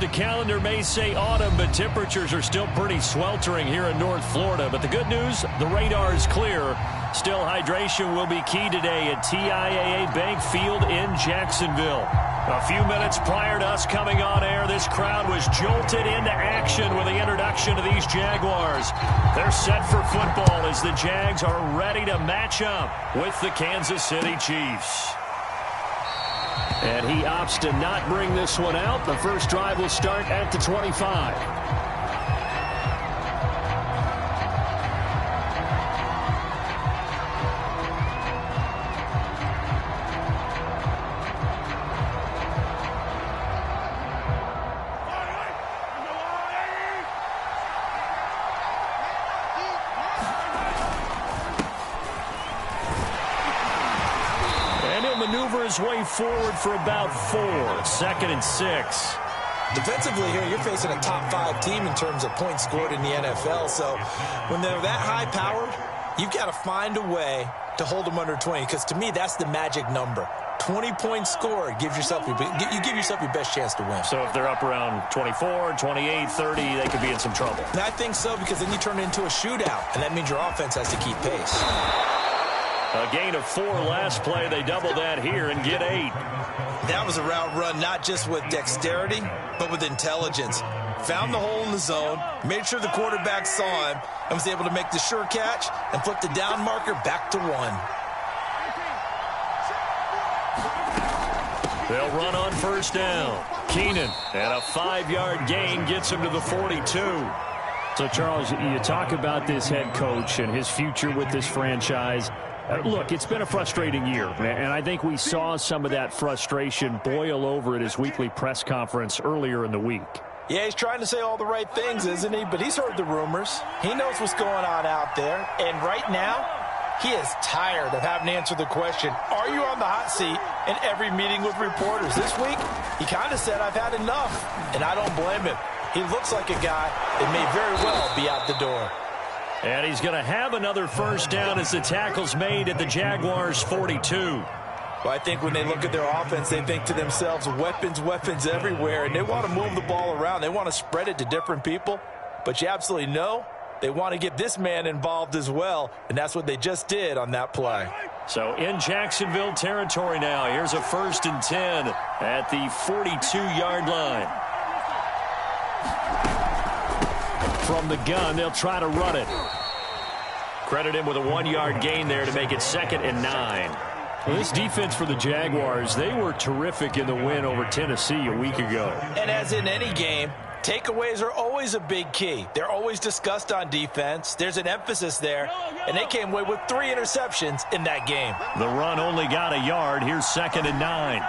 The calendar may say autumn, but temperatures are still pretty sweltering here in North Florida. But the good news, the radar is clear. Still, hydration will be key today at TIAA Bank Field in Jacksonville. A few minutes prior to us coming on air, this crowd was jolted into action with the introduction of these Jaguars. They're set for football as the Jags are ready to match up with the Kansas City Chiefs. And he opts to not bring this one out. The first drive will start at the 25. His way forward for about 4. 2nd and 6. Defensively here, you're facing a top 5 team in terms of points scored in the NFL. So when they're that high powered, you've got to find a way to hold them under 20. Because to me, that's the magic number. 20 points scored gives yourself you give yourself your best chance to win. So if they're up around 24, 28, 30, they could be in some trouble. And I think so, because then you turn it into a shootout, and that means your offense has to keep pace. A gain of 4 last play. They double that here and get 8. That was a route run not just with dexterity, but with intelligence. Found the hole in the zone, made sure the quarterback saw him, and was able to make the sure catch and flip the down marker back to 1. They'll run on first down. Keenan, and a 5-yard gain gets him to the 42. So, Charles, you talk about this head coach and his future with this franchise. Look, it's been a frustrating year, and I think we saw some of that frustration boil over at his weekly press conference earlier in the week. Yeah, he's trying to say all the right things, isn't he? But he's heard the rumors. He knows what's going on out there. And right now, he is tired of having to answer the question, are you on the hot seat in every meeting with reporters? This week, he kind of said, I've had enough, and I don't blame him. He looks like a guy that may very well be out the door. And he's going to have another first down as the tackle's made at the Jaguars' 42. Well, I think when they look at their offense, they think to themselves, weapons, weapons everywhere, and they want to move the ball around. They want to spread it to different people, but you absolutely know they want to get this man involved as well, and that's what they just did on that play. So in Jacksonville territory now, here's a 1st and 10 at the 42-yard line. From the gun, they'll try to run it. Credit him with a 1-yard gain there to make it 2nd and 9. Well, this defense for the Jaguars, they were terrific in the win over Tennessee a week ago. And as in any game, takeaways are always a big key. They're always discussed on defense. There's an emphasis there, and they came away with 3 interceptions in that game. The run only got a yard. Here's 2nd and 9.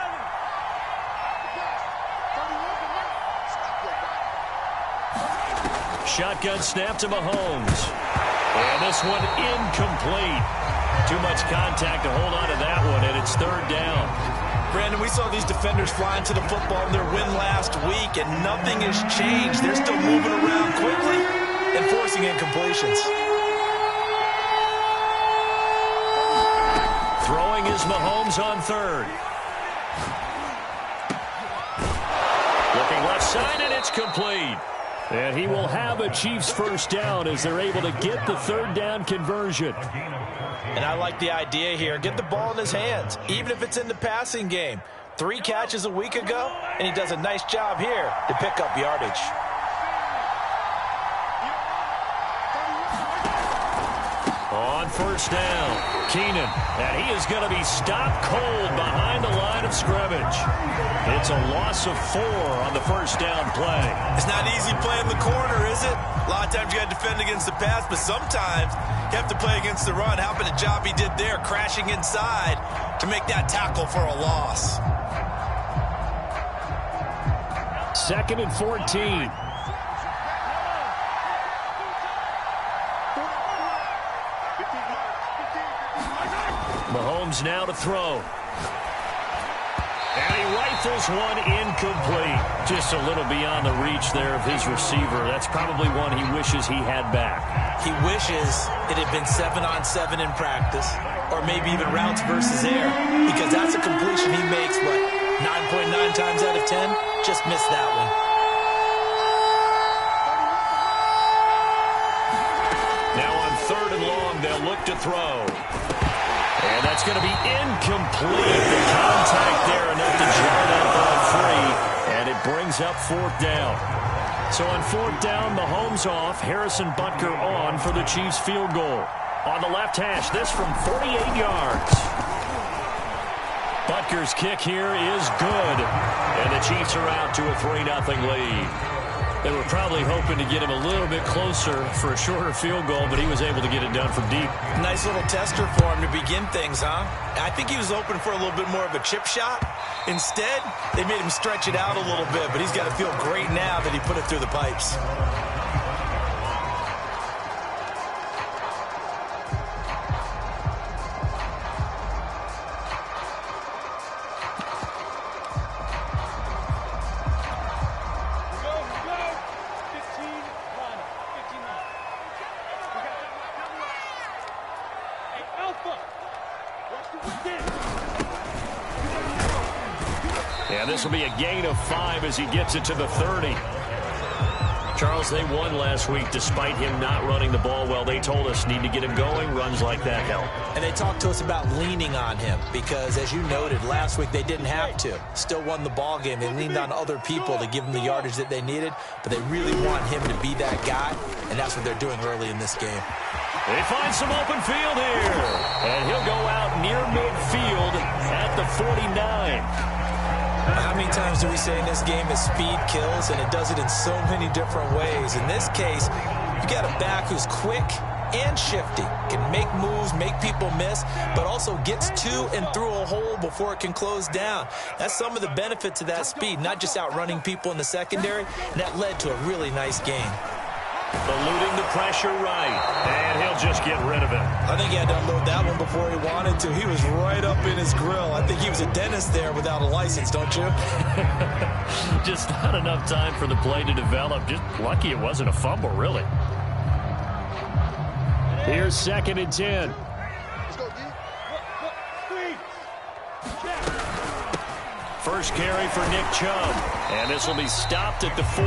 Shotgun snap to Mahomes. And this one incomplete. Too much contact to hold on to that one, and it's 3rd down. Brandon, we saw these defenders flying to the football in their win last week, and nothing has changed. They're still moving around quickly and forcing incompletions. Throwing is Mahomes on 3rd. Looking left side, and it's complete. And he will have a Chiefs first down as they're able to get the 3rd down conversion. And I like the idea here. Get the ball in his hands, even if it's in the passing game. 3 catches a week ago, and he does a nice job here to pick up yardage. On first down, Keenan, and he is going to be stopped cold behind the line of scrimmage. It's a loss of 4 on the first down play. It's not easy playing the corner, is it? A lot of times you got to defend against the pass, but sometimes you have to play against the run. How about the job he did there, crashing inside to make that tackle for a loss. 2nd and 14. Mahomes now to throw. And he rifles one incomplete. Just a little beyond the reach there of his receiver. That's probably one he wishes he had back. He wishes it had been 7-on-7 in practice, or maybe even routes versus air, because that's a completion he makes, what, 9.9 times out of 10? Just missed that one. look to throw. And that's going to be incomplete. The contact there enough to jar that ball free. And it brings up fourth down. So on fourth down, Mahomes off. Harrison Butker on for the Chiefs field goal. On the left hash, this from 48 yards. Butker's kick here is good. And the Chiefs are out to a 3-0 lead. They were probably hoping to get him a little bit closer for a shorter field goal, but he was able to get it done from deep. Nice little tester for him to begin things, huh? I think he was hoping for a little bit more of a chip shot. Instead, they made him stretch it out a little bit, but he's got to feel great now that he put it through the pipes. And this will be a gain of 5 as he gets it to the 30. Charles, they won last week despite him not running the ball well. They told us need to get him going. Runs like that help. And they talked to us about leaning on him because, as you noted, last week they didn't have to. Still won the ball game. They leaned on other people to give them the yardage that they needed, but they really want him to be that guy, and that's what they're doing early in this game. They find some open field here, and he'll go out near midfield at the 49. How many times do we say in this game that speed kills, and it does it in so many different ways? In this case, you got a back who's quick and shifty, can make moves, make people miss, but also gets to and through a hole before it can close down. That's some of the benefits of that speed, not just outrunning people in the secondary, and that led to a really nice game. Eluding the pressure right, and he'll just get rid of it. I think he had to unload that one before he wanted to. He was right up in his grill. I think he was a dentist there without a license, don't you? Just not enough time for the play to develop. Just lucky it wasn't a fumble, really. Here's 2nd and 10. First carry for Nick Chubb. And this will be stopped at the 44.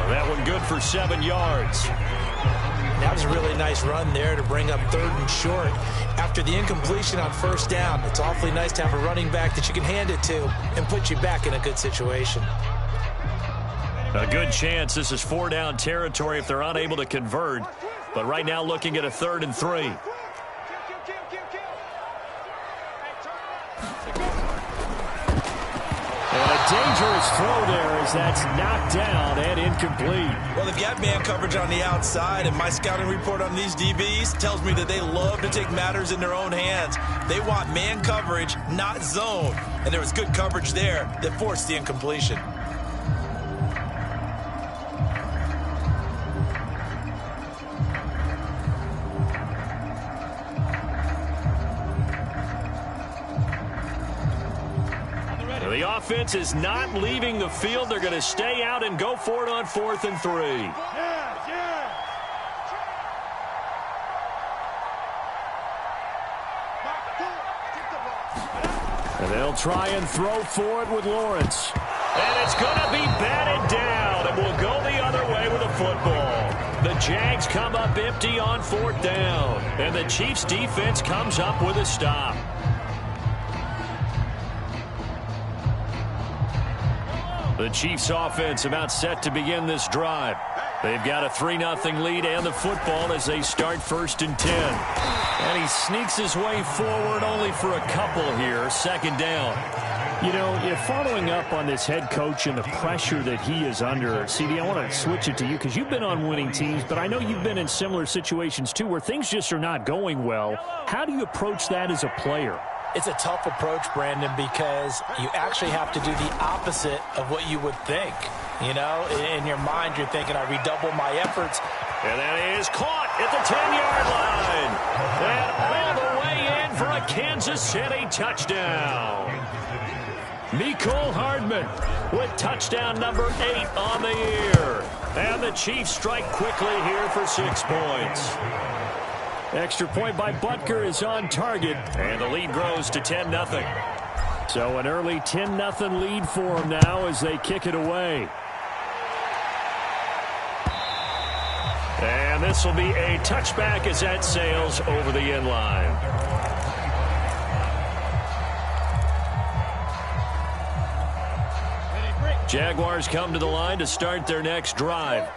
That one good for 7 yards. That was a really nice run there to bring up 3rd and short. After the incompletion on 1st down, it's awfully nice to have a running back that you can hand it to and put you back in a good situation. A good chance this is 4-down territory if they're unable to convert. But right now looking at a 3rd and 3. And a dangerous throw there as that's knocked down and incomplete. Well, they've got man coverage on the outside, and my scouting report on these DBs tells me that they love to take matters in their own hands. They want man coverage, not zone. And there was good coverage there that forced the incompletion. The offense is not leaving the field. They're going to stay out and go for it on 4th and 3. And they'll try and throw for it with Lawrence. And it's going to be batted down, and we'll go the other way with a football. The Jags come up empty on 4th down, and the Chiefs defense comes up with a stop. The Chiefs offense about set to begin this drive. They've got a 3-0 lead and the football as they start 1st and 10. And he sneaks his way forward only for a couple here. 2nd down. You know, following up on this head coach and the pressure that he is under, CD, I want to switch it to you because you've been on winning teams, but I know you've been in similar situations too where things just are not going well. How do you approach that as a player? It's a tough approach, Brandon, because you actually have to do the opposite of what you would think. You know, in your mind, you're thinking, I redouble my efforts. And that is caught at the 10-yard line. And all the way in for a Kansas City touchdown. Mecole Hardman with touchdown number 8 on the year. And the Chiefs strike quickly here for 6 points. Extra point by Butker is on target, and the lead grows to 10-0. So an early 10-0 lead for them now as they kick it away. And this will be a touchback as that sails over the end line. Jaguars come to the line to start their next drive.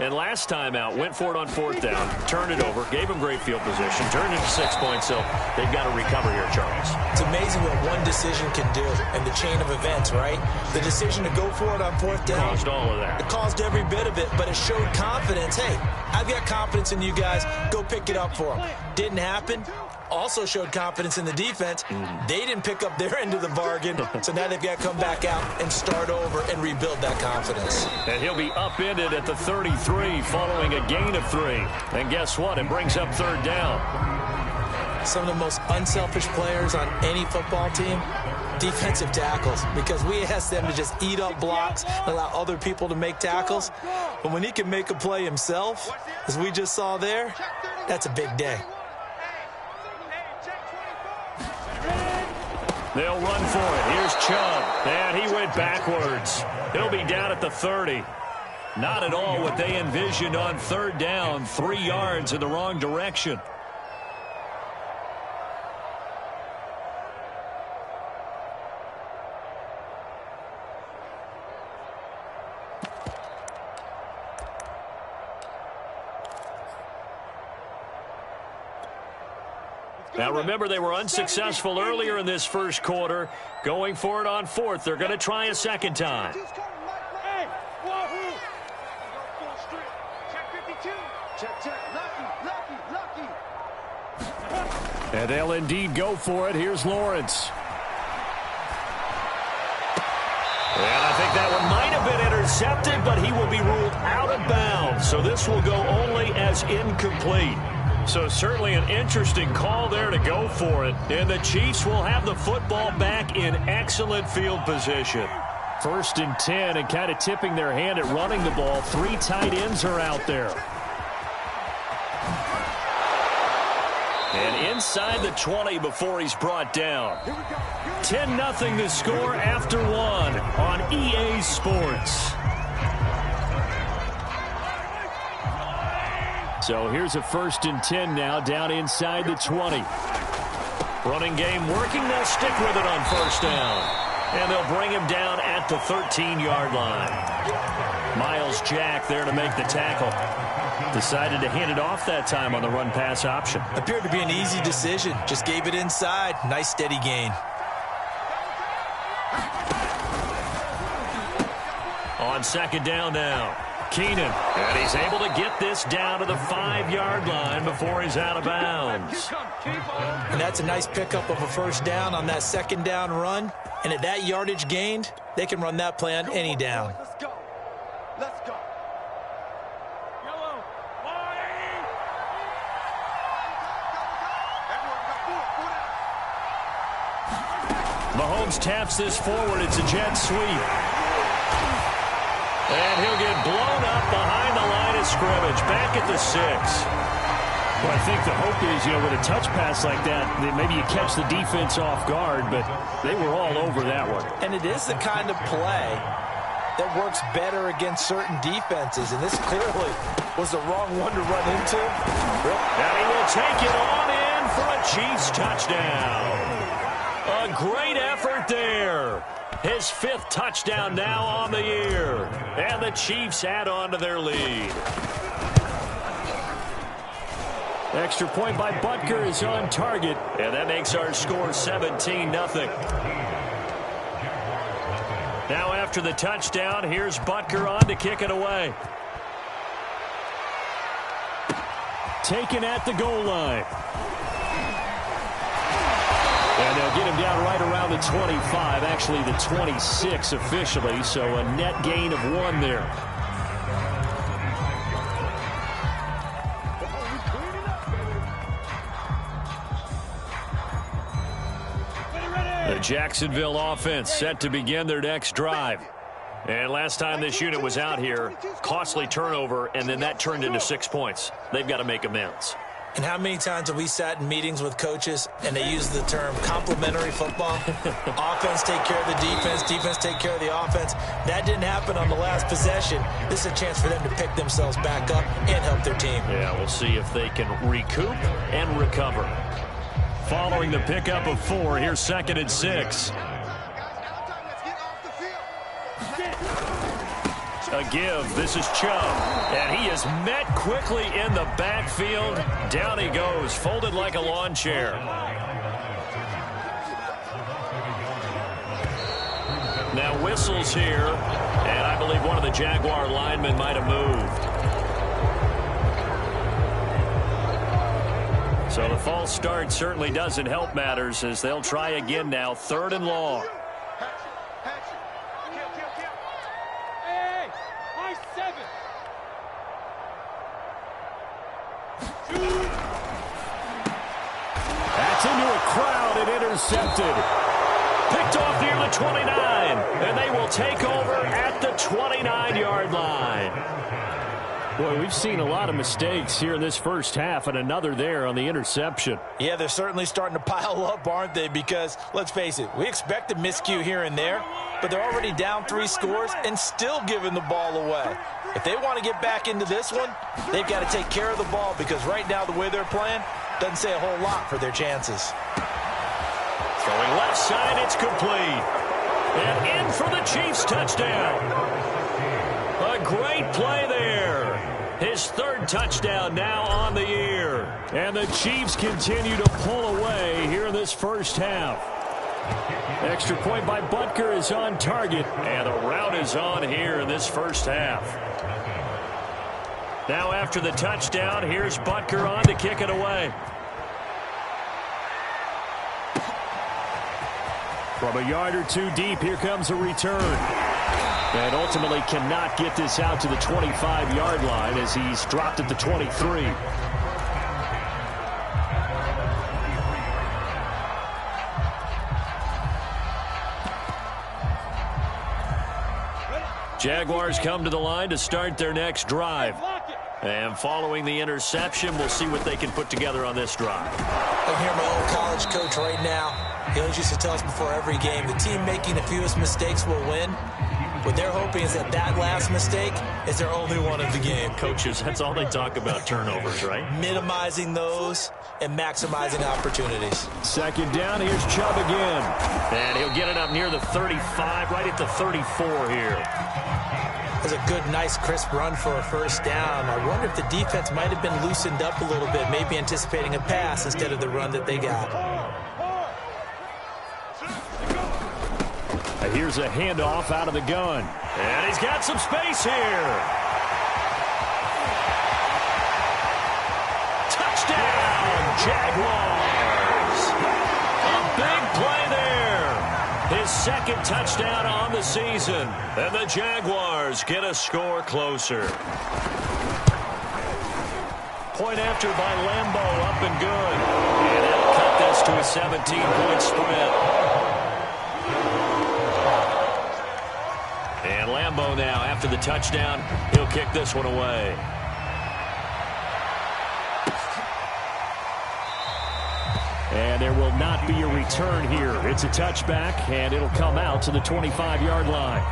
And last time out, went for it on fourth down, turned it over, gave them great field position, turned it to 6 points, so they've got to recover here, Charles. It's amazing what one decision can do in the chain of events, right? The decision to go for it on fourth down. Caused all of that. It caused every bit of it, but it showed confidence. Hey, I've got confidence in you guys. Go pick it up for them. Didn't happen. Also showed confidence in the defense. They didn't pick up their end of the bargain, so now they've got to come back out and start over and rebuild that confidence. And he'll be upended at the 33 following a gain of 3. And guess what? It brings up third down. Some of the most unselfish players on any football team, defensive tackles, because we ask them to just eat up blocks and allow other people to make tackles. But when he can make a play himself, as we just saw there, that's a big day. They'll run for it. Here's Chubb. And he went backwards. He'll be down at the 30. Not at all what they envisioned on third down. 3 yards in the wrong direction. Now, remember, they were unsuccessful earlier in this first quarter. Going for it on fourth. They're going to try a second time. And they'll indeed go for it. Here's Lawrence. And I think that one might have been intercepted, but he will be ruled out of bounds. So this will go only as incomplete. So certainly an interesting call there to go for it. And the Chiefs will have the football back in excellent field position. 1st and 10, and kind of tipping their hand at running the ball. 3 tight ends are out there. And inside the 20 before he's brought down. 10-0 the score after 1 on EA Sports. So here's a 1st and 10 now, down inside the 20. Running game working. They'll stick with it on first down. And they'll bring him down at the 13-yard line. Miles Jack there to make the tackle. Decided to hand it off that time on the run-pass option. Appeared to be an easy decision. Just gave it inside. Nice steady gain. On second down now. Keenan, and he's able to get this down to the 5-yard line before he's out of bounds. And that's a nice pickup of a first down on that second down run. And at that yardage gained, they can run that play on any down. Let's go. Let's go. Mahomes taps this forward. It's a jet sweep. And he'll get blown up behind the line of scrimmage, back at the 6. Well, I think the hope is, with a touch pass like that maybe you catch the defense off guard, but they were all over that one. And it is the kind of play that works better against certain defenses, and this clearly was the wrong one to run into. And he will take it on in for a Chiefs touchdown. A great effort there. His 5th touchdown now on the year. And the Chiefs add on to their lead. Extra point by Butker is on target. And that makes our score 17-0. Now after the touchdown, here's Butker on to kick it away. Taken at the goal line. And they'll get him down right around the 25, actually the 26 officially, so a net gain of 1 there. The Jacksonville offense set to begin their next drive. And last time this unit was out here, costly turnover, and then that turned into 6 points. They've got to make amends. And how many times have we sat in meetings with coaches and they use the term complementary football? Offense take care of the defense, defense take care of the offense. That didn't happen on the last possession. This is a chance for them to pick themselves back up and help their team. Yeah, we'll see if they can recoup and recover. Following the pickup of 4, here's 2nd and 6. A give. This is Chubb. And he is met quickly in the backfield. Down he goes, folded like a lawn chair. Now whistles here. And I believe one of the Jaguar linemen might have moved. So the false start certainly doesn't help matters as they'll try again now. 3rd and long. That's into a crowd and intercepted. Picked off near the 29, and they will take over at the 29-yard line. Boy, we've seen a lot of mistakes here in this first half, and another there on the interception. Yeah, they're certainly starting to pile up, aren't they? Because, let's face it, we expect a miscue here and there, but they're already down 3 scores and still giving the ball away. If they want to get back into this one, they've got to take care of the ball because right now the way they're playing doesn't say a whole lot for their chances. Throwing left side, it's complete. And in for the Chiefs touchdown. A great play there. His 3rd touchdown now on the year. And the Chiefs continue to pull away here in this first half. Extra point by Butker is on target. And the route is on here in this first half. Now after the touchdown, here's Butker on to kick it away. From a yard or 2 deep, here comes a return. And ultimately cannot get this out to the 25-yard line as he's dropped at the 23. Jaguars come to the line to start their next drive. And following the interception, we'll see what they can put together on this drive. I hear my old college coach right now. He always used to tell us before every game, the team making the fewest mistakes will win. What they're hoping is that that last mistake is their only one of the game. Coaches, that's all they talk about, turnovers, right? Minimizing those and maximizing opportunities. 2nd down, here's Chubb again. And he'll get it up near the 35, right at the 34 here. It was a good, nice, crisp run for a 1st down. I wonder if the defense might have been loosened up a little bit, maybe anticipating a pass instead of the run that they got. Here's a handoff out of the gun. And he's got some space here. Touchdown, Jaguars. A big play there. His 2nd touchdown on the season. And the Jaguars get a score closer. Point after by Lambo, up and good. And that'll cut this to a 17-point spread. And Lambo now, after the touchdown, he'll kick this one away. And there will not be a return here. It's a touchback, and it'll come out to the 25-yard line.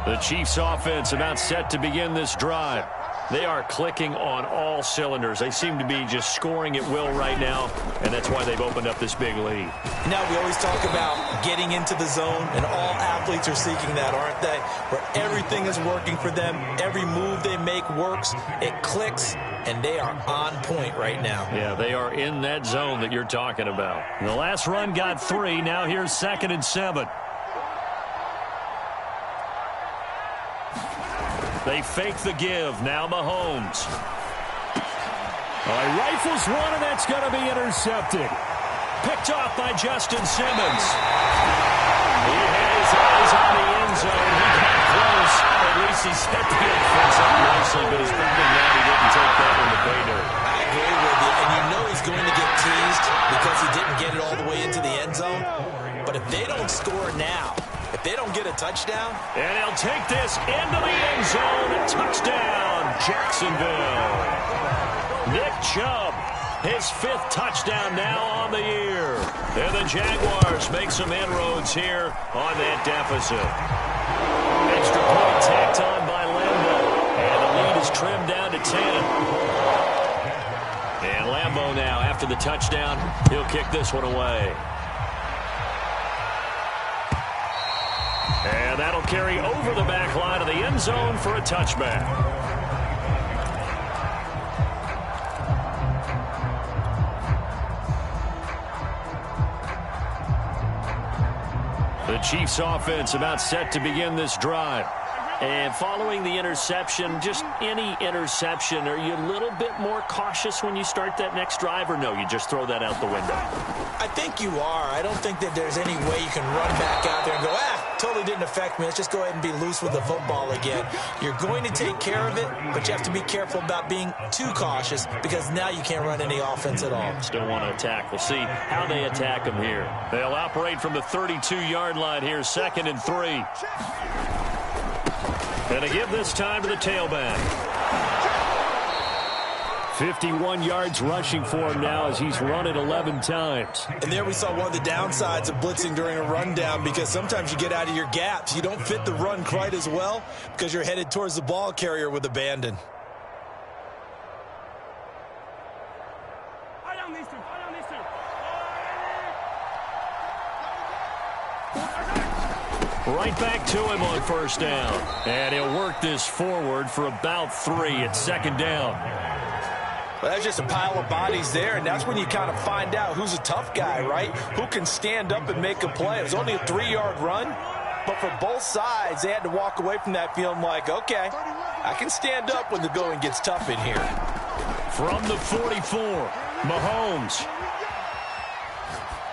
The Chiefs offense about set to begin this drive. They are clicking on all cylinders. They seem to be just scoring at will right now, and that's why they've opened up this big lead. Now, we always talk about getting into the zone, and all athletes are seeking that, aren't they? Where everything is working for them. Every move they make works. It clicks, and they are on point right now. Yeah, they are in that zone that you're talking about. The last run got 3. Now here's 2nd and 7. They fake the give. Now Mahomes. He rifles one, and that's going to be intercepted. Picked off by Justin Simmons. He had his eyes on the end zone. He got close. At least he set the offense up nicely, but he's probably mad he didn't take that one to pay dirt. I agree with you, and you know he's going to get teased because he didn't get it all the way into the end zone. touchdown. And he'll take this into the end zone. Touchdown, Jacksonville. Nick Chubb, his 5th touchdown now on the year. And the Jaguars make some inroads here on that deficit. Extra point tacked on by Lambeau. And the lead is trimmed down to 10. And Lambeau now, after the touchdown, he'll kick this one away. And that'll carry over the back line of the end zone for a touchback. The Chiefs offense about set to begin this drive. And following the interception, just any interception, are you a little bit more cautious when you start that next drive, or no, you just throw that out the window? I think you are. I don't think that there's any way you can run back out there and go, totally didn't affect me. Let's just go ahead and be loose with the football again. You're going to take care of it, but you have to be careful about being too cautious because now you can't run any offense at all. Still want to attack. We'll see how they attack them here. They'll operate from the 32-yard line here, 2nd and 3. And to give this time to the tailback. 51 yards rushing for him now as he's run it 11 times. And there we saw one of the downsides of blitzing during a rundown because sometimes you get out of your gaps. You don't fit the run quite as well because you're headed towards the ball carrier with abandon. Right back to him on 1st down. And he'll work this forward for about 3 at 2nd down. Well, that's just a pile of bodies there, and that's when you kind of find out who's a tough guy, right? Who can stand up and make a play. It was only a 3-yard run, but for both sides, they had to walk away from that feeling like, okay, I can stand up when the going gets tough in here. From the 44, Mahomes.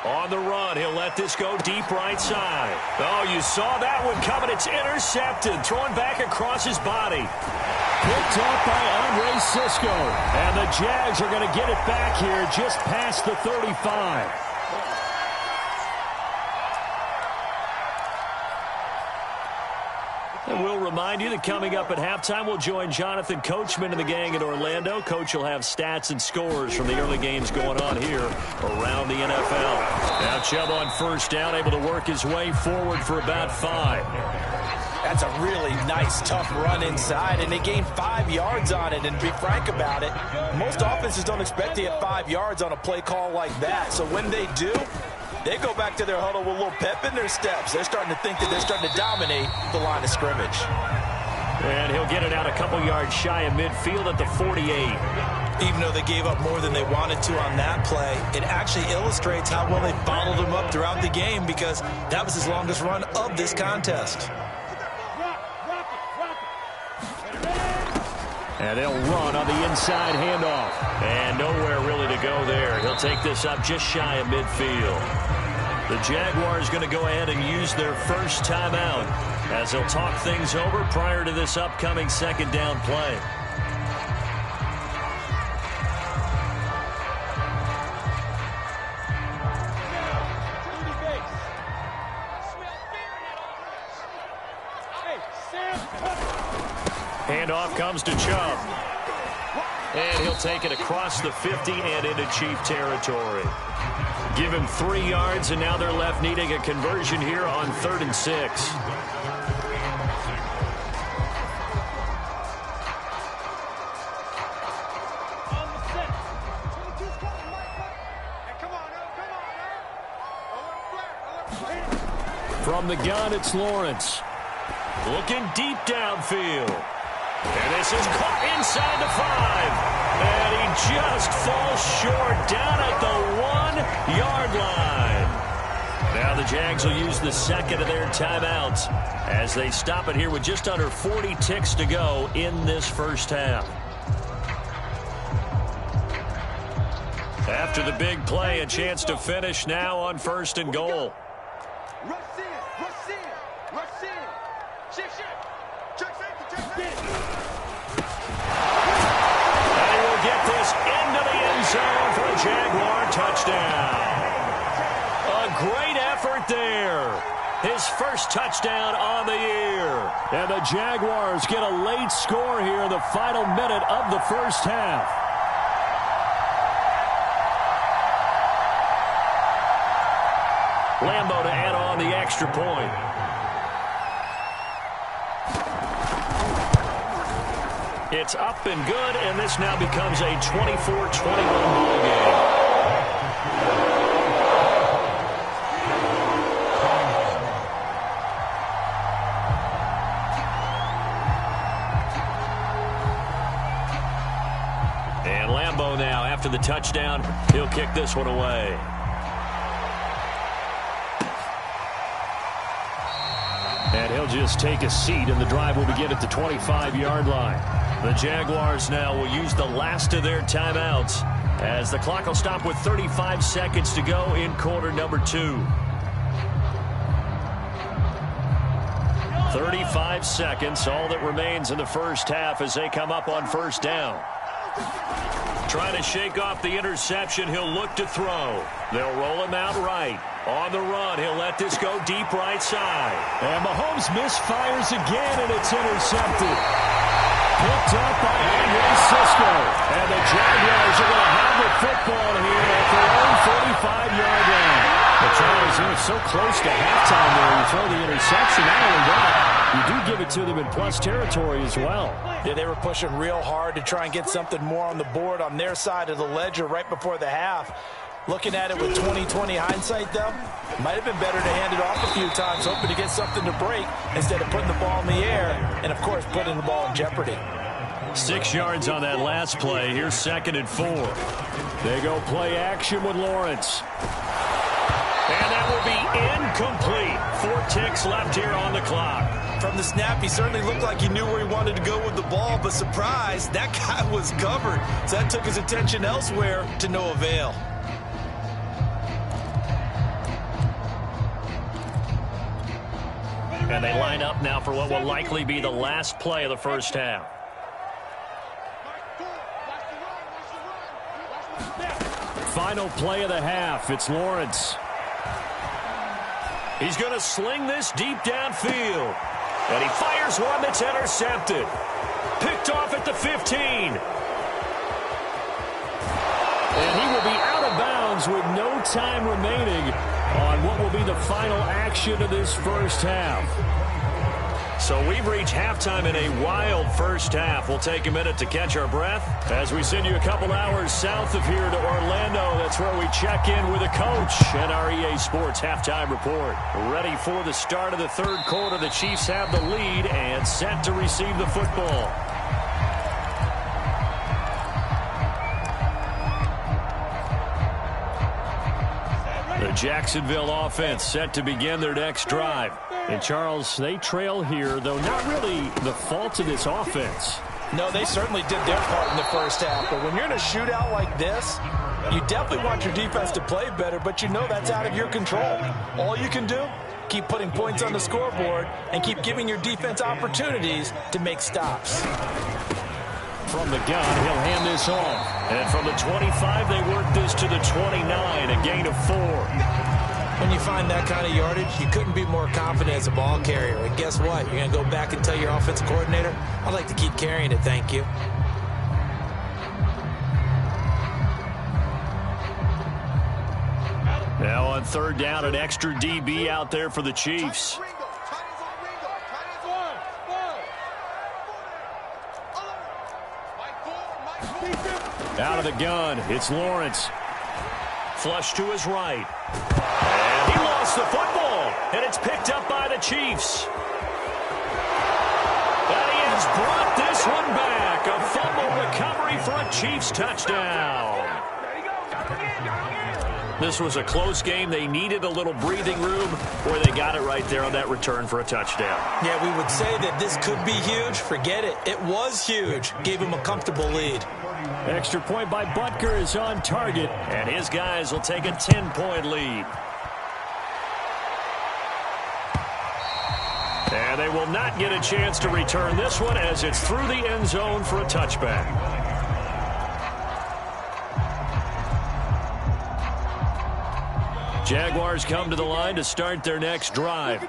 On the run, he'll let this go deep right side. Oh, you saw that one coming. It's intercepted. Throwing back across his body. Picked off by Andre Sisco. And the Jags are going to get it back here just past the 35. And we'll remind you that coming up at halftime, we'll join Jonathan Coachman and the gang in Orlando. Coach will have stats and scores from the early games going on here around the NFL. Now Chubb on 1st down, able to work his way forward for about 5. That's a really nice, tough run inside, and they gained 5 yards on it. And to be frank about it, most offenses don't expect to get 5 yards on a play call like that. So when they do, they go back to their huddle with a little pep in their steps. They're starting to think that they're starting to dominate the line of scrimmage. And he'll get it out a couple yards shy of midfield at the 48. Even though they gave up more than they wanted to on that play, it actually illustrates how well they followed him up throughout the game because that was his longest run of this contest. And they'll run on the inside handoff. And nowhere really to go there. He'll take this up just shy of midfield. The Jaguars going to go ahead and use their first timeout as they'll talk things over prior to this upcoming 2nd down play. Handoff comes to Chubb. And he'll take it across the 50 and into Chief territory. Give him 3 yards, and now they're left needing a conversion here on 3rd and 6. From the gun, it's Lawrence. Looking deep downfield. And this is caught inside the 5. And he just falls short down at the 1-yard line. Now the Jags will use the 2nd of their timeouts as they stop it here with just under 40 ticks to go in this first half. After the big play, a chance to finish now on 1st and goal. Zone for a Jaguar touchdown. A great effort there. His first touchdown on the year. And the Jaguars get a late score here in the final minute of the first half. Lambeau to add on the extra point. It's up and good, and this now becomes a 24-21 ball game. And Lambeau now, after the touchdown, he'll kick this one away. And he'll just take a seat, and the drive will begin at the 25-yard line. The Jaguars now will use the last of their timeouts as the clock will stop with 35 seconds to go in quarter number 2. 35 seconds, all that remains in the first half as they come up on first down. Trying to shake off the interception, he'll look to throw. They'll roll him out right. On the run, he'll let this go deep right side. And Mahomes misfires again, and it's intercepted. Picked up by Andre Cisco. And the Jaguars are going to have the football here at their own 45-yard line. The Chargers are so close to halftime there. You throw the interception. Not only that, you do give it to them in plus territory as well. Yeah, they were pushing real hard to try and get something more on the board on their side of the ledger right before the half. Looking at it with 20/20 hindsight, though, might have been better to hand it off a few times, hoping to get something to break instead of putting the ball in the air and, of course, putting the ball in jeopardy. 6 yards on that last play. Here's 2nd and 4. They go play action with Lawrence. And that will be incomplete. 4 ticks left here on the clock. From the snap, he certainly looked like he knew where he wanted to go with the ball, but surprise, that guy was covered. So that took his attention elsewhere to no avail. And they line up now for what will likely be the last play of the first half. Final play of the half. It's Lawrence. He's going to sling this deep downfield. And he fires one that's intercepted. Picked off at the 15. And he will be out of bounds with no time remaining on what will be the final action of this first half. So we've reached halftime in a wild first half. We'll take a minute to catch our breath as we send you a couple hours south of here to Orlando. That's where we check in with a coach and our EA Sports halftime report. Ready for the start of the third quarter. The Chiefs have the lead and set to receive the football. The Jacksonville offense set to begin their next drive. And, Charles, they trail here, though not really the fault of this offense. No, they certainly did their part in the first half. But when you're in a shootout like this, you definitely want your defense to play better, but you know that's out of your control. All you can do, keep putting points on the scoreboard and keep giving your defense opportunities to make stops. From the gun, he'll hand this off. And from the 25, they work this to the 29, a gain of 4. When you find that kind of yardage, you couldn't be more confident as a ball carrier. And guess what? You're going to go back and tell your offensive coordinator, I'd like to keep carrying it, thank you. Now on third down, an extra DB out there for the Chiefs. Out of the gun, it's Lawrence. Flush to his right. And he lost the football, and it's picked up by the Chiefs. And he has brought this one back. A fumble recovery for a Chiefs touchdown. This was a close game. They needed a little breathing room where they got it right there on that return for a touchdown. Yeah, we would say that this could be huge. Forget it. It was huge. Gave him a comfortable lead. Extra point by Butker is on target. And his guys will take a 10-point lead. And they will not get a chance to return this one as it's through the end zone for a touchback. Jaguars come to the line to start their next drive.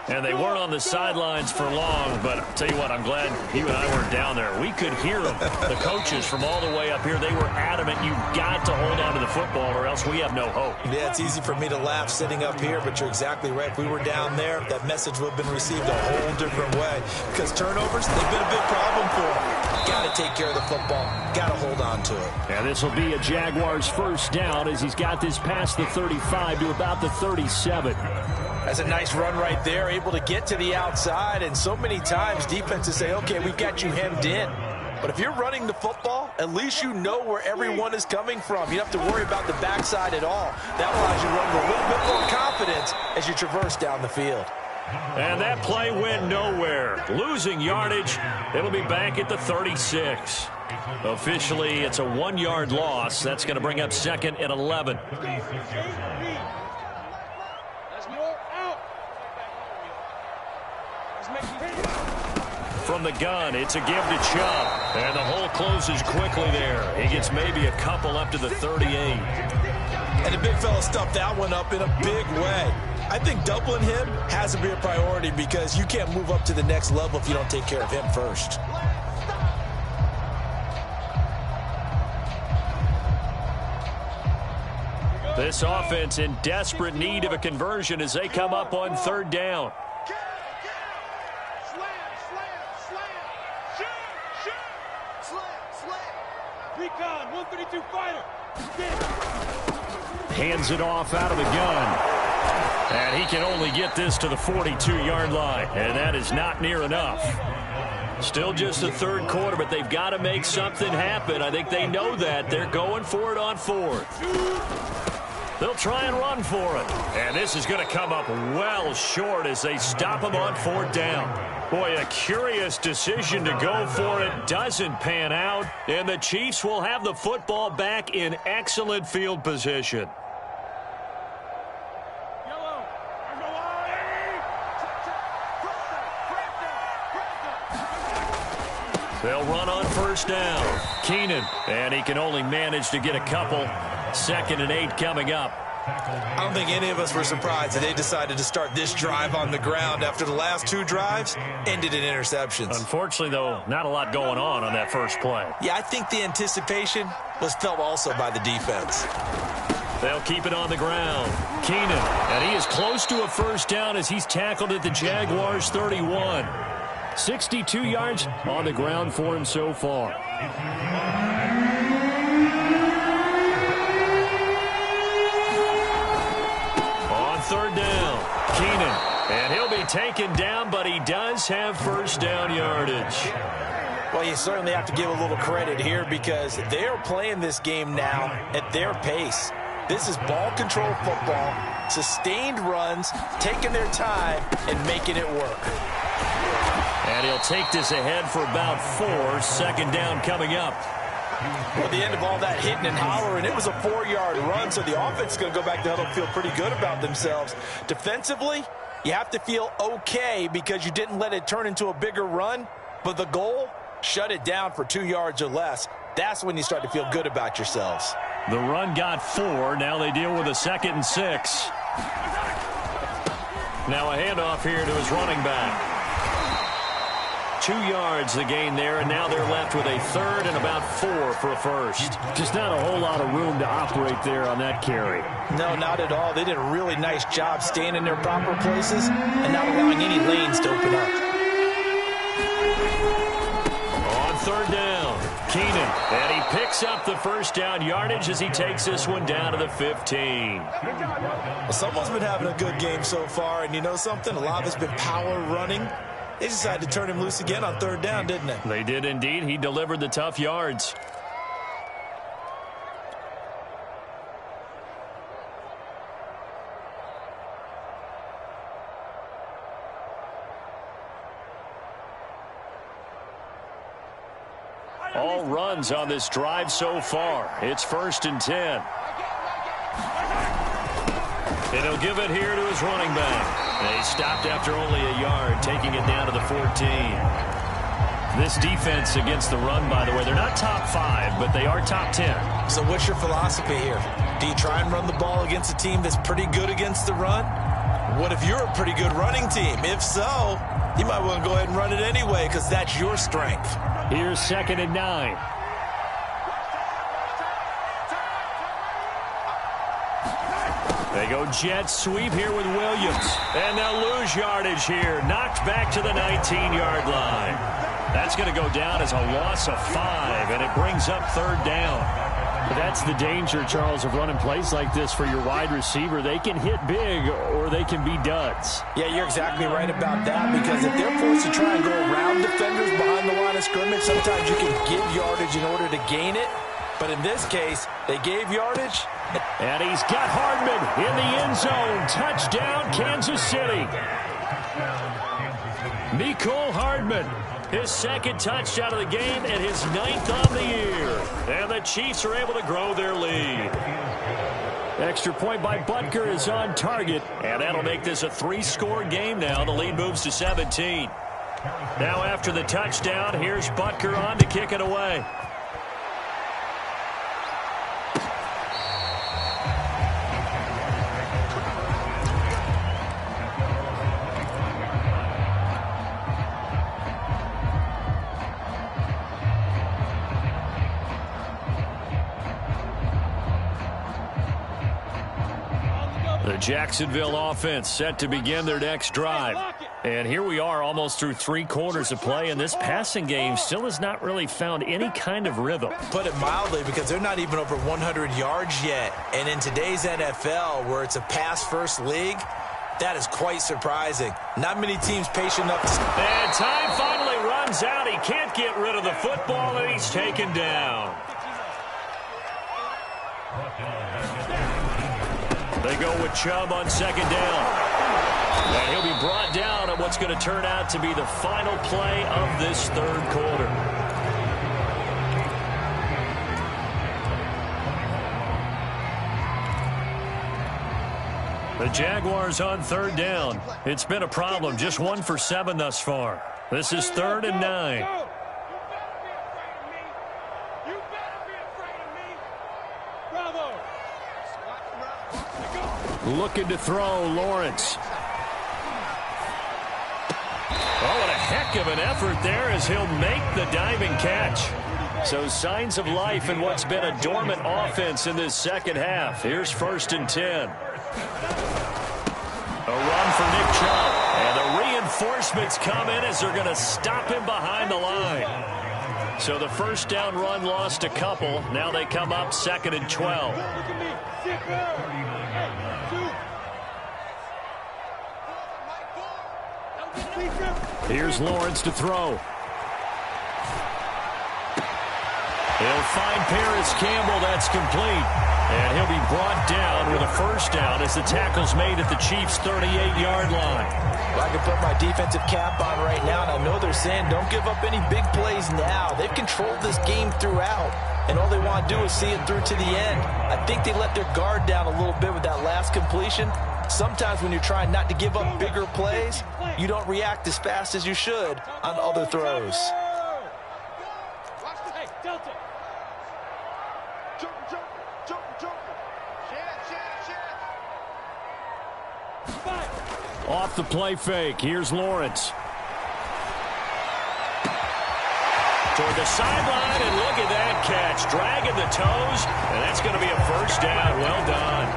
And they weren't on the sidelines for long, but I'll tell you what, I'm glad you and I weren't down there. We could hear them, the coaches from all the way up here. They were adamant, you've got to hold on to the football or else we have no hope. Yeah, it's easy for me to laugh sitting up here, but you're exactly right. If we were down there, that message would have been received a whole different way. Because turnovers, they've been a big problem for them. Got to take care of the football. Got to hold on to it. And this will be a Jaguars first down as he's got this past the 35 to about the 37. That's a nice run right there, able to get to the outside, and so many times defenses say, okay, we've got you hemmed in. But if you're running the football, at least you know where everyone is coming from. You don't have to worry about the backside at all. That allows you to run with a little bit more confidence as you traverse down the field. And that play went nowhere. Losing yardage, it'll be back at the 36. Officially, it's a 1-yard loss. That's going to bring up 2nd and 11. From the gun, it's a give to Chubb. And the hole closes quickly there. He gets maybe a couple up to the 38. And the big fella stuffed that one up in a big way. I think doubling him has to be a priority because you can't move up to the next level if you don't take care of him first. This offense in desperate need of a conversion as they come up on 3rd down. Recon, 132 fighter. Hands it off out of the gun. And he can only get this to the 42-yard line. And that is not near enough. Still just the 3rd quarter, but they've got to make something happen. I think they know that. They're going for it on 4th. They'll try and run for it. And this is going to come up well short as they stop him on 4th down. Boy, a curious decision to go for it. Doesn't pan out. And the Chiefs will have the football back in excellent field position. They'll run on 1st down. Keenan, and he can only manage to get a couple. 2nd and 8 coming up. I don't think any of us were surprised that they decided to start this drive on the ground after the last 2 drives ended in interceptions. Unfortunately, though, not a lot going on that first play. Yeah, I think the anticipation was felt also by the defense. They'll keep it on the ground. Keenan, and he is close to a 1st down as he's tackled at the Jaguars' 31. 62 yards on the ground for him so far. On 3rd down, Keenan, and he'll be taken down, but he does have 1st down yardage. Well, you certainly have to give a little credit here because they are playing this game now at their pace. This is ball control football, sustained runs, taking their time and making it work. And he'll take this ahead for about 4. 2nd down coming up. At the end of all that hitting and hollering, it was a 4-yard run, so the offense is going to go back to huddle and feel pretty good about themselves. Defensively, you have to feel okay because you didn't let it turn into a bigger run, but the goal, shut it down for 2 yards or less. That's when you start to feel good about yourselves. The run got 4. Now they deal with a 2nd and 6. Now a handoff here to his running back. 2 yards the gain there, and now they're left with a 3rd and about 4 for a 1st. Just not a whole lot of room to operate there on that carry. No, not at all. They did a really nice job staying in their proper places and not allowing any lanes to open up. On 3rd down, Keenan, and he picks up the 1st down yardage as he takes this one down to the 15. Well, someone's been having a good game so far, and you know something? A lot of it's been power running. They decided to turn him loose again on 3rd down, didn't they? They did indeed. He delivered the tough yards. All runs on this drive so far. It's 1st and 10. And he'll give it here to his running back. And he stopped after only a yard, taking it down to the 14. This defense against the run, by the way, they're not top 5, but they are top 10. So what's your philosophy here? Do you try and run the ball against a team that's pretty good against the run? What if you're a pretty good running team? If so, you might want to go ahead and run it anyway because that's your strength. Here's 2nd and 9. They go jet sweep here with Williams. And they'll lose yardage here. Knocked back to the 19-yard line. That's going to go down as a loss of 5, and it brings up 3rd down. But that's the danger, Charles, of running plays like this for your wide receiver. They can hit big or they can be duds. Yeah, you're exactly right about that because if they're forced to try and go around defenders behind the line of scrimmage, sometimes you can give yardage in order to gain it. But in this case, they gave yardage. And he's got Hardman in the end zone. Touchdown, Kansas City. Mecole Hardman. His 2nd touchdown of the game and his 9th on the year. And the Chiefs are able to grow their lead. Extra point by Butker is on target. And that'll make this a 3-score game now. The lead moves to 17. Now after the touchdown, here's Butker on to kick it away. The Jacksonville offense set to begin their next drive. And here we are almost through 3 quarters of play, and this passing game still has not really found any kind of rhythm. Put it mildly, because they're not even over 100 yards yet. And in today's NFL, where it's a pass-first league, that is quite surprising. Not many teams patient enough to... And time finally runs out. He can't get rid of the football, and he's taken down. They go with Chubb on 2nd down. And he'll be brought down at what's going to turn out to be the final play of this 3rd quarter. The Jaguars on 3rd down. It's been a problem. Just 1 for 7 thus far. This is 3rd and 9. Looking to throw, Lawrence. Oh, what a heck of an effort there as he'll make the diving catch. So signs of life in what's been a dormant offense in this 2nd half. Here's 1st and 10. A run for Nick Chubb. And the reinforcements come in as they're going to stop him behind the line. So the 1st down run lost a couple. Now they come up 2nd and 12. Here's Lawrence to throw. He'll find Paris Campbell. That's complete. And he'll be brought down with a 1st down as the tackle's made at the Chiefs' 38-yard line. Well, I can put my defensive cap on right now, and I know they're saying don't give up any big plays now. They've controlled this game throughout, and all they want to do is see it through to the end. I think they let their guard down a little bit with that last completion. Sometimes when you're trying not to give up bigger plays, you don't react as fast as you should on other throws. Off the play fake, here's Lawrence. Toward the sideline, and look at that catch. Dragging the toes, and that's going to be a 1st down. Well done.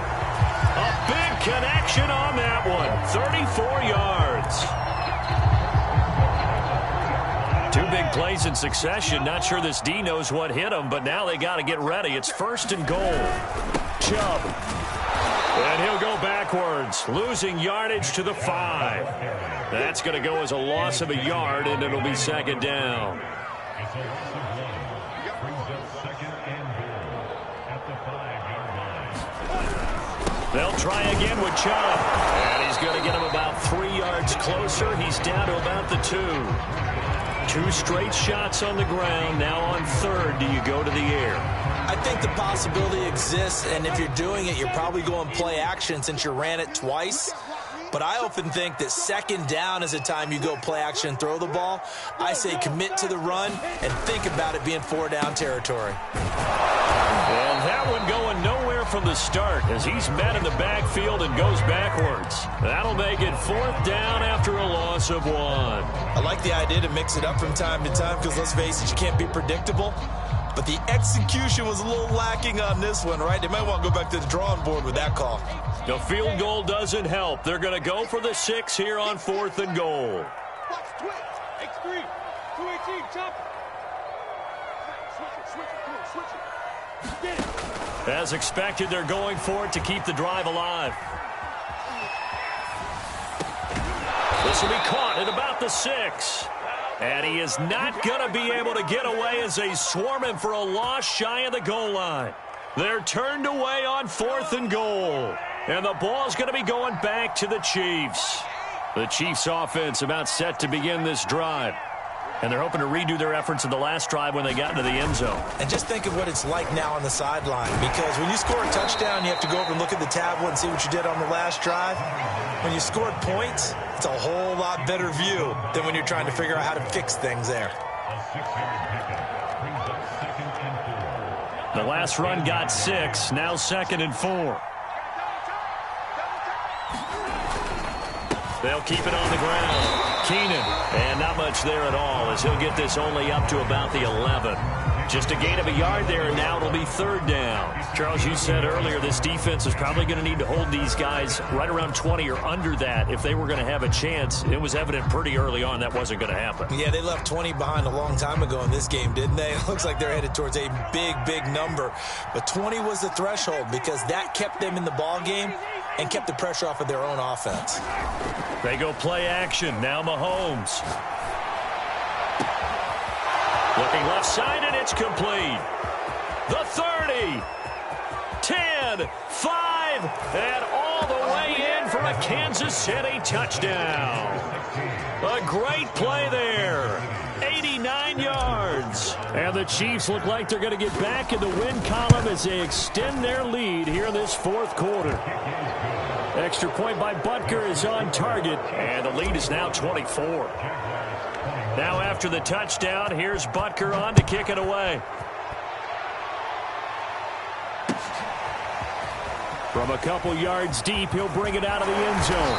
A big connection on that one. 34 yards. 2 big plays in succession. Not sure this D knows what hit him, but now they got to get ready. It's 1st and goal. Chubb. And he'll go backwards, losing yardage to the 5. That's going to go as a loss of a yard, and it'll be 2nd down. They'll try again with Chubb. And he's going to get him about 3 yards closer. He's down to about the 2. 2 straight shots on the ground. Now on 3rd, do you go to the air? I think the possibility exists, and if you're doing it, you're probably going play action since you ran it twice. But I often think that 2nd down is the time you go play action and throw the ball. I say commit to the run and think about it being 4 down territory. And that one going nowhere from from the start as he's met in the backfield and goes backwards. That'll make it 4th down after a loss of 1. I like the idea to mix it up from time to time because, let's face it, you can't be predictable. But the execution was a little lacking on this one, right? They might want to go back to the drawing board with that call. The field goal doesn't help. They're going to go for the 6 here on 4th and goal. Watch, twitch. X3. 218, chop. Switch it, come on, switch it. Get it. As expected, they're going for it to keep the drive alive. This will be caught at about the 6. And he is not going to be able to get away as they swarm him for a loss shy of the goal line. They're turned away on 4th and goal. And the ball's going to be going back to the Chiefs. The Chiefs offense about set to begin this drive. And they're hoping to redo their efforts in the last drive when they got into the end zone. And just think of what it's like now on the sideline. Because when you score a touchdown, you have to go over and look at the tablet and see what you did on the last drive. When you scored points, it's a whole lot better view than when you're trying to figure out how to fix things there. The last run got 6. Now 2nd and 4. They'll keep it on the ground. Keenan, and not much there at all as he'll get this only up to about the 11. Just a gain of a yard there, and now it'll be 3rd down. Charles, you said earlier this defense is probably going to need to hold these guys right around 20 or under that if they were going to have a chance. It was evident pretty early on that wasn't going to happen. Yeah, they left 20 behind a long time ago in this game, didn't they? It looks like they're headed towards a big, big number. But 20 was the threshold because that kept them in the ball game and kept the pressure off of their own offense. They go play action. Now Mahomes. Looking left side, and it's complete. The 30, 10, 5, and all the way in for a Kansas City touchdown. A great play there. 89 yards. And the Chiefs look like they're going to get back in the win column as they extend their lead here in this 4th quarter. Extra point by Butker is on target, and the lead is now 24. Now after the touchdown, here's Butker on to kick it away. From a couple yards deep, he'll bring it out of the end zone.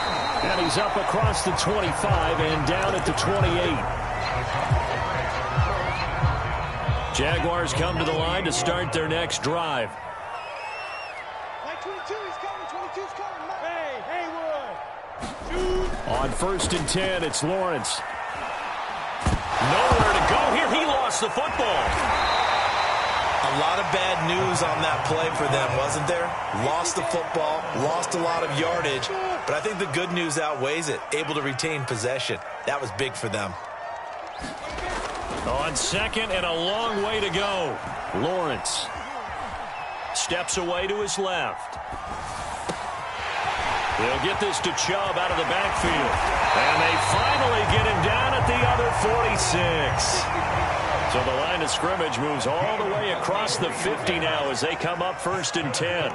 And he's up across the 25 and down at the 28. Jaguars come to the line to start their next drive. On 1st and 10, it's Lawrence. Nowhere to go here. He lost the football. A lot of bad news on that play for them, wasn't there? Lost the football, lost a lot of yardage, but I think the good news outweighs it. Able to retain possession. That was big for them. On 2nd and a long way to go. Lawrence steps away to his left. They'll get this to Chubb out of the backfield. And they finally get him down at the other 46. So the line of scrimmage moves all the way across the 50 now as they come up 1st and 10.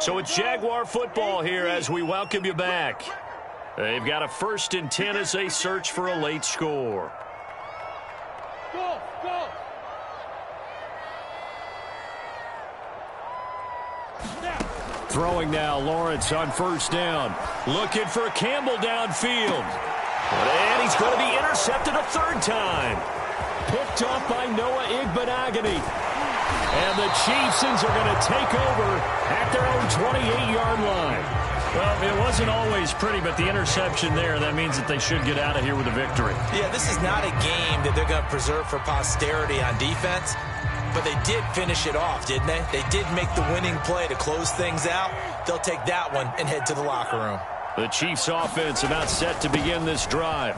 So it's Jaguar football here as we welcome you back. They've got a 1st and 10 as they search for a late score. Go, go. Throwing now, Lawrence on 1st down. Looking for Campbell downfield. And he's going to be intercepted a 3rd time. Picked off by Noah Igbenogany. And the Chiefs are going to take over at their own 28-yard line. Well, it wasn't always pretty, but the interception there, that means that they should get out of here with a victory. Yeah, this is not a game that they're going to preserve for posterity on defense, but they did finish it off, didn't they? They did make the winning play to close things out. They'll take that one and head to the locker room. The Chiefs offense about set to begin this drive.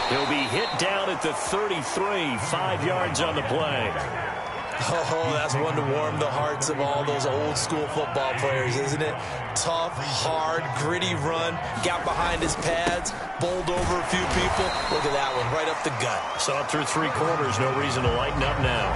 He'll be hit down at the 33, 5 yards on the play. Oh, that's one to warm the hearts of all those old school football players, isn't it? Tough, hard, gritty run, got behind his pads, bowled over a few people. Look at that one, right up the gut. Saw it through 3 quarters, no reason to lighten up now.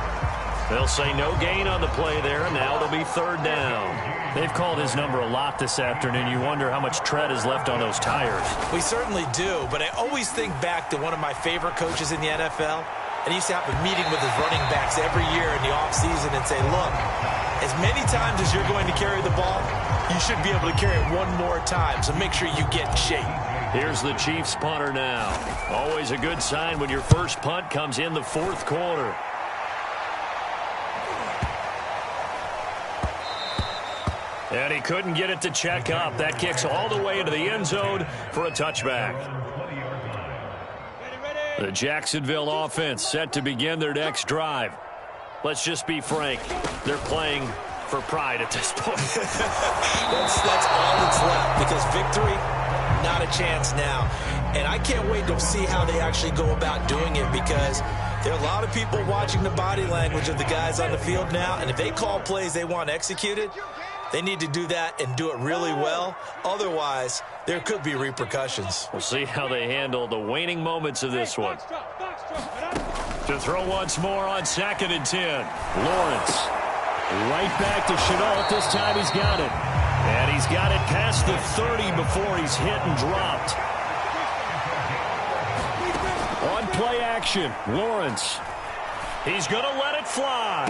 They'll say no gain on the play there, and now it'll be third down. They've called his number a lot this afternoon. You wonder how much tread is left on those tires. We certainly do, but I always think back to one of my favorite coaches in the NFL. And he used to have a meeting with his running backs every year in the offseason and say, look, as many times as you're going to carry the ball, you should be able to carry it one more time, so make sure you get in shape. Here's the Chiefs punter now. Always a good sign when your first punt comes in the fourth quarter. And he couldn't get it to check up. That kicks all the way into the end zone for a touchback. The Jacksonville offense set to begin their next drive. Let's just be frank. They're playing for pride at this point. that's all that's left, because victory, not a chance now. And I can't wait to see how they actually go about doing it, because there are a lot of people watching the body language of the guys on the field now, and if they call plays they want executed, they need to do that and do it really well. Otherwise, there could be repercussions. We'll see how they handle the waning moments of this one. To throw once more on 2nd and 10. Lawrence. Right back to Chenault. This time he's got it. And he's got it past the 30 before he's hit and dropped. On play action, Lawrence. He's going to let it fly.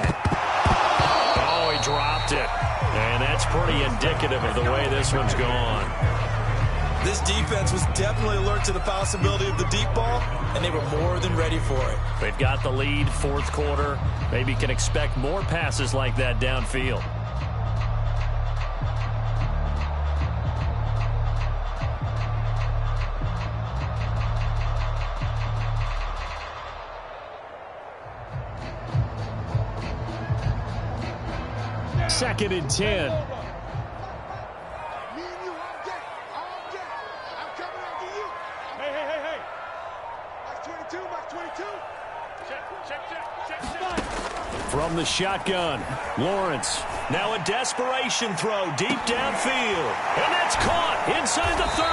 Oh, he dropped it. And that's pretty indicative of the way this one's gone. This defense was definitely alert to the possibility of the deep ball, and they were more than ready for it. They've got the lead, fourth quarter. Maybe can expect more passes like that downfield. Second and 10. From the shotgun, Lawrence. Now a desperation throw deep downfield. And that's caught inside the 30.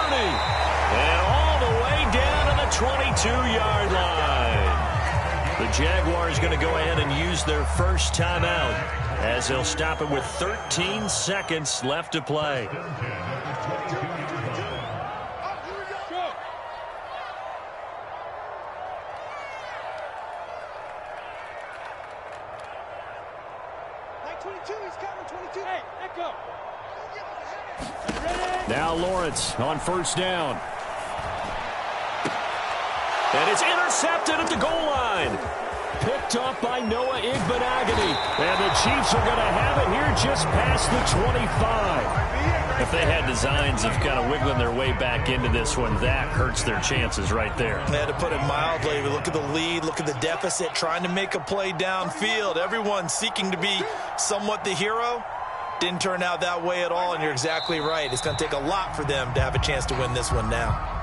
And all the way down to the 22-yard line. The Jaguars going to go ahead and use their first timeout, as they'll stop it with 13 seconds left to play. Now Lawrence on first down. And it's intercepted at the goal line. Picked up by Noah Igbenogany. And the Chiefs are going to have it here just past the 25. If they had designs of kind of wiggling their way back into this one, that hurts their chances right there. They had to put it mildly. Look at the lead, look at the deficit, trying to make a play downfield. Everyone seeking to be somewhat the hero. Didn't turn out that way at all, and you're exactly right. It's going to take a lot for them to have a chance to win this one now.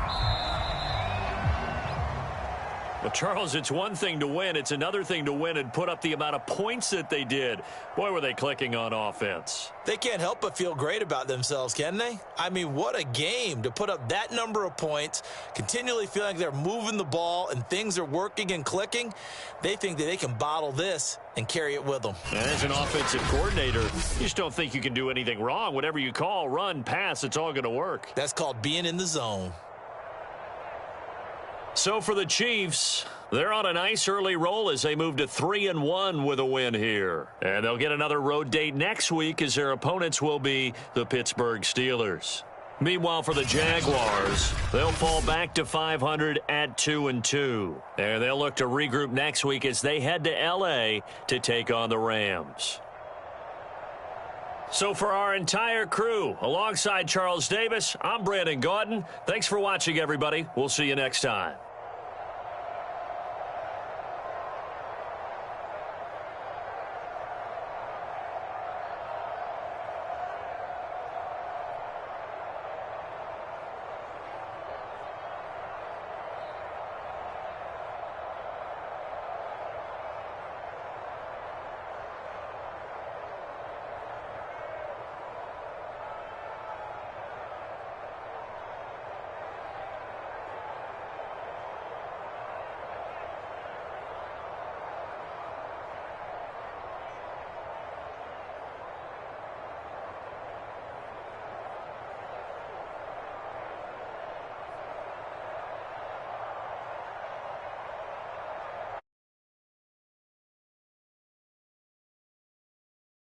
Well, Charles, it's one thing to win. It's another thing to win and put up the amount of points that they did. Boy, were they clicking on offense. They can't help but feel great about themselves, can they? I mean, what a game to put up that number of points, continually feeling like they're moving the ball and things are working and clicking. They think that they can bottle this and carry it with them. And as an offensive coordinator, you just don't think you can do anything wrong. Whatever you call, run, pass, it's all going to work. That's called being in the zone. So for the Chiefs, they're on a nice early roll as they move to 3-1 with a win here. And they'll get another road date next week, as their opponents will be the Pittsburgh Steelers. Meanwhile, for the Jaguars, they'll fall back to 500 at 2-2. And they'll look to regroup next week as they head to L.A. to take on the Rams. So for our entire crew, alongside Charles Davis, I'm Brandon Gaudin. Thanks for watching, everybody. We'll see you next time.